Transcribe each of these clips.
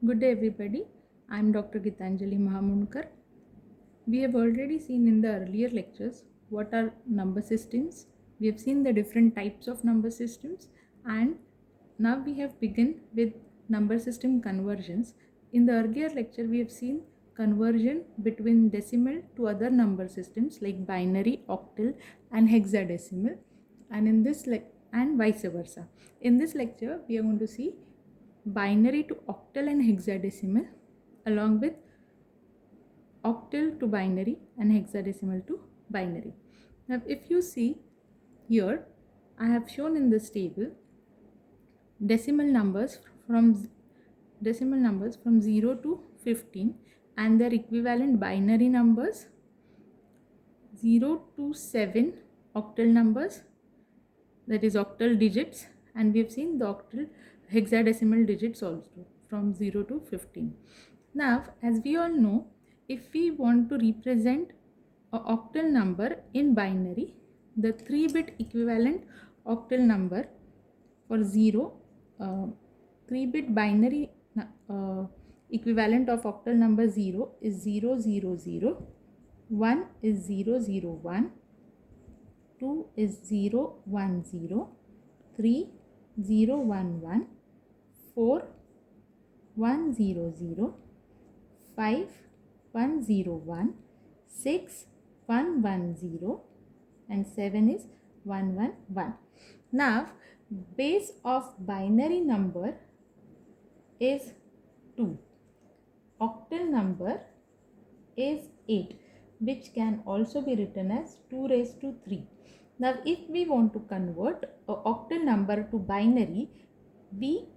Good day everybody, I am Dr. Gitanjali Mahamunkar. We have already seen in the earlier lectures what are number systems. We have seen the different types of number systems, and now we have begun with number system conversions. In the earlier lecture we have seen conversion between decimal to other number systems like binary, octal and hexadecimal, and and vice versa. In this lecture we are going to see binary to octal and hexadecimal along with octal to binary and hexadecimal to binary. Now if you see here, I have shown in this table decimal numbers from decimal numbers from 0 to 15 and their equivalent binary numbers 0 to 7 octal numbers, that is octal digits, and we have seen the octal hexadecimal digits also from 0 to 15. Now, as we all know, if we want to represent a octal number in binary, the 3-bit equivalent octal number for 0, 3-bit binary equivalent of octal number 0 is 000, 1 is 001, 2 is 010, 3 011, 4 100, 5 101, 6 110, and 7 is 111. Now base of binary number is 2, octal number is 8, which can also be written as 2 raised to 3. Now if we want to convert an octal number to binary, we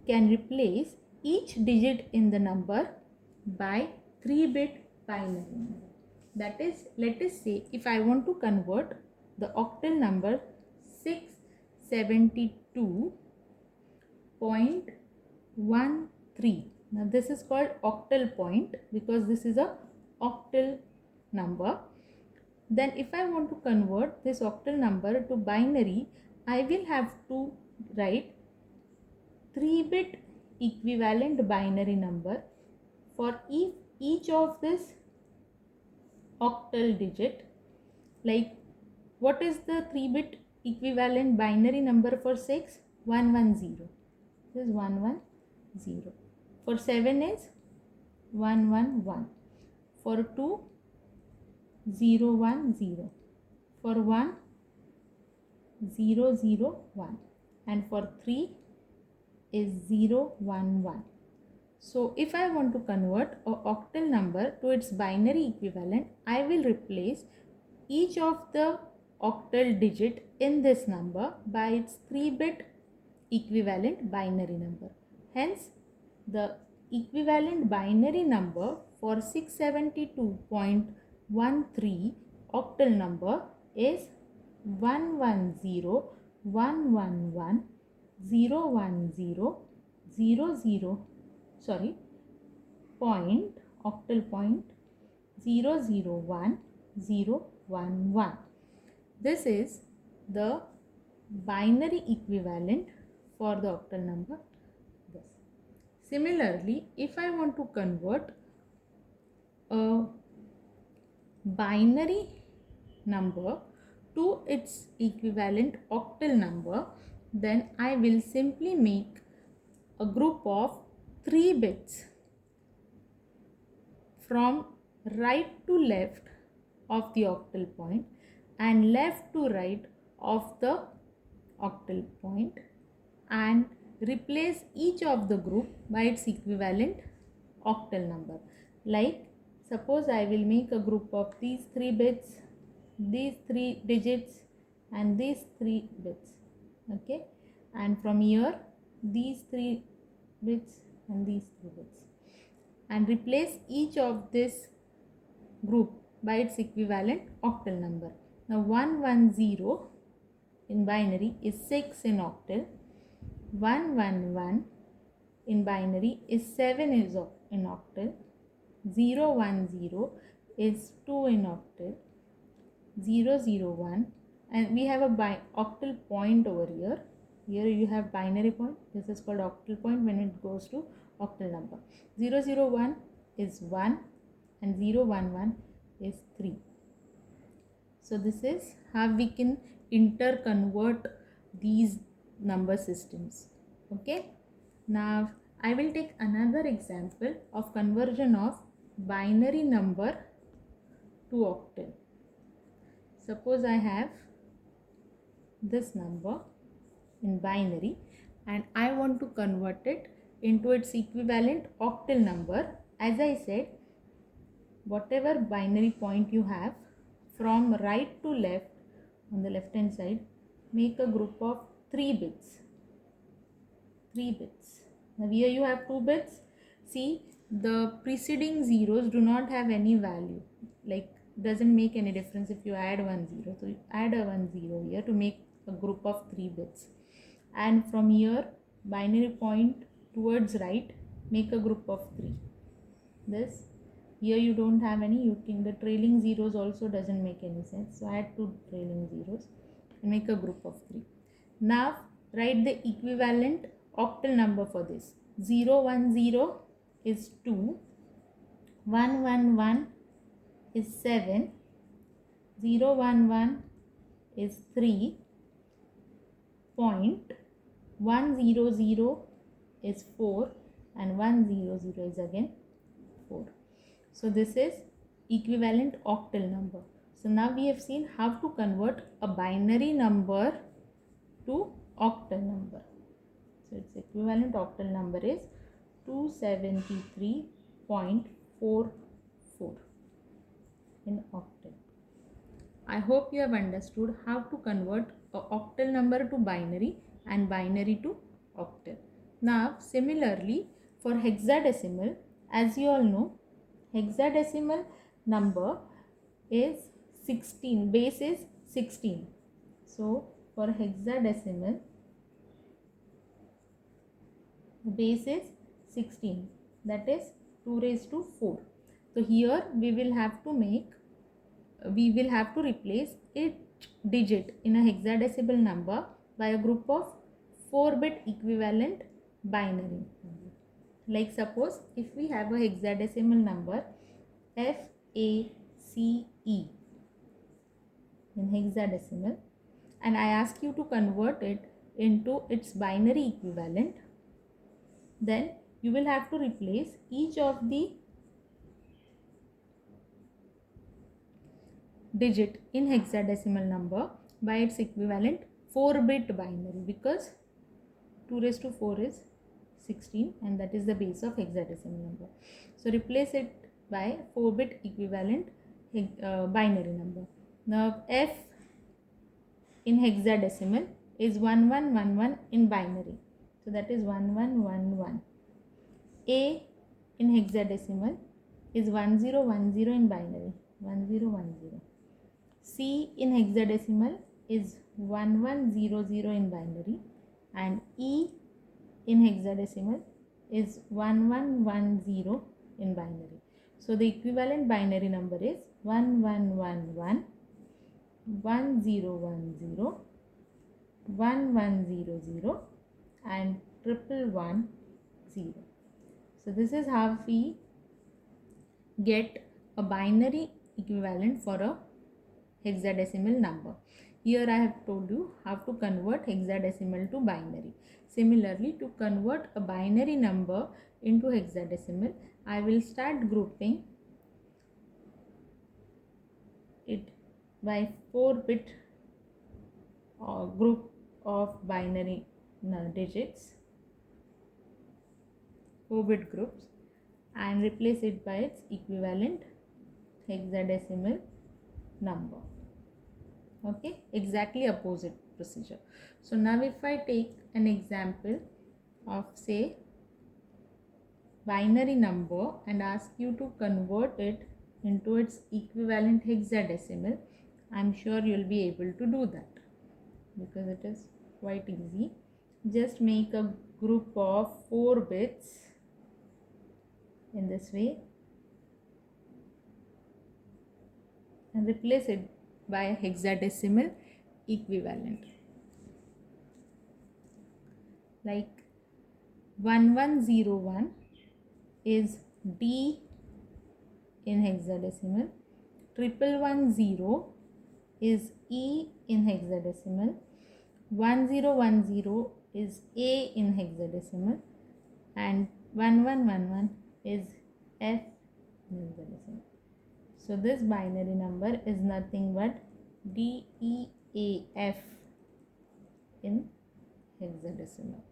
can replace each digit in the number by 3-bit binary number. That is, let us say if I want to convert the octal number 672.13. Now this is called octal point because this is a octal number. Then if I want to convert this octal number to binary, I will have to write 3-bit equivalent binary number for each of this octal digit. Like, what is the 3-bit equivalent binary number for 6? 110. This is 110. For 7 is 111. For 2, 010. For 1, 001. And for 3 is 011. So if I want to convert a octal number to its binary equivalent, I will replace each of the octal digit in this number by its 3-bit equivalent binary number. Hence, the equivalent binary number for 672.13 octal number is 110, 111, 010, octal point 001, 011. This is the binary equivalent for the octal number. This. Similarly, if I want to convert a binary number to its equivalent octal number, then I will simply make a group of 3 bits from right to left of the octal point and left to right of the octal point, and replace each of the group by its equivalent octal number. Like, suppose I will make a group of these 3 bits, these 3 digits, and these 3 bits. Okay, and from here these 3 bits and these 3 bits, and replace each of this group by its equivalent octal number. Now 110 in binary is 6 in octal, 111 in binary is 7 in octal, 010 is 2 in octal, 001, and we have a octal point over here. Here you have binary point. This is called octal point when it goes to octal number. 001 is 1 and 011 is 3. So this is how we can interconvert these number systems. Okay. Now I will take another example of conversion of binary number to octal. Suppose I have this number in binary and I want to convert it into its equivalent octal number. As I said, whatever binary point you have, from right to left on the left hand side, make a group of 3 bits. 3 bits. Now here you have 2 bits. See, the preceding zeros do not have any value. Like, doesn't make any difference if you add 1 0. So you add a 1 0 here to make a group of 3 bits. And from here, binary point towards right, make a group of 3. This, here you don't have any, you can, the trailing zeros also doesn't make any sense. So add 2 trailing zeros and make a group of 3. Now write the equivalent octal number for this. 010 is 2, 111 is 7, 011 is 3, 100 is 4 and 100 is again 4. So this is equivalent octal number. So now we have seen how to convert a binary number to octal number. So its equivalent octal number is 273.44 in octal. I hope you have understood how to convert a octal number to binary and binary to octal. Now similarly for hexadecimal, as you all know, hexadecimal number is 16, base is 16. So for hexadecimal, the base is 16, that is 2 raised to 4. So here we will have to replace each digit in a hexadecimal number by a group of 4-bit equivalent binary. Like suppose if we have a hexadecimal number FACE in hexadecimal and I ask you to convert it into its binary equivalent, then you will have to replace each of the digit in hexadecimal number by its equivalent 4-bit binary, because 2 raised to 4 is 16 and that is the base of hexadecimal number. So replace it by 4-bit equivalent binary number. Now F in hexadecimal is 1111 in binary. So that is 1111. A in hexadecimal is 1010 in binary. 1010. C in hexadecimal is 1100 in binary and E in hexadecimal is 1110 in binary. So the equivalent binary number is 1111, 1010, 1100 and 1110. So this is how we get a binary equivalent for a hexadecimal number. Here I have told you how to convert hexadecimal to binary. Similarly, to convert a binary number into hexadecimal, I will start grouping it by 4-bit group of binary digits, 4-bit groups, and replace it by its equivalent hexadecimal number. Okay, exactly opposite procedure. So now if I take an example of say binary number and ask you to convert it into its equivalent hexadecimal, I'm sure you'll be able to do that because it is quite easy. Just make a group of 4 bits in this way and replace it by a hexadecimal equivalent, like 1101 is D in hexadecimal. 1110 is E in hexadecimal. 1010 is A in hexadecimal, and 1111 is F in hexadecimal. So this binary number is nothing but DEAF in hexadecimal.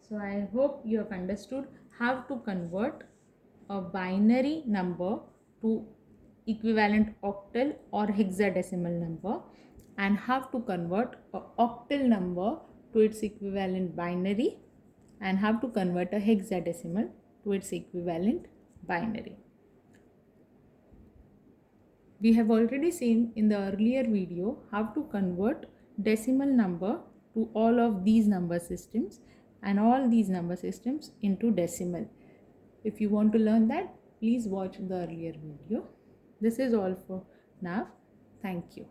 So I hope you have understood how to convert a binary number to equivalent octal or hexadecimal number, and how to convert a octal number to its equivalent binary, and how to convert a hexadecimal to its equivalent binary. We have already seen in the earlier video how to convert decimal number to all of these number systems and all these number systems into decimal. If you want to learn that, please watch the earlier video. This is all for now. Thank you.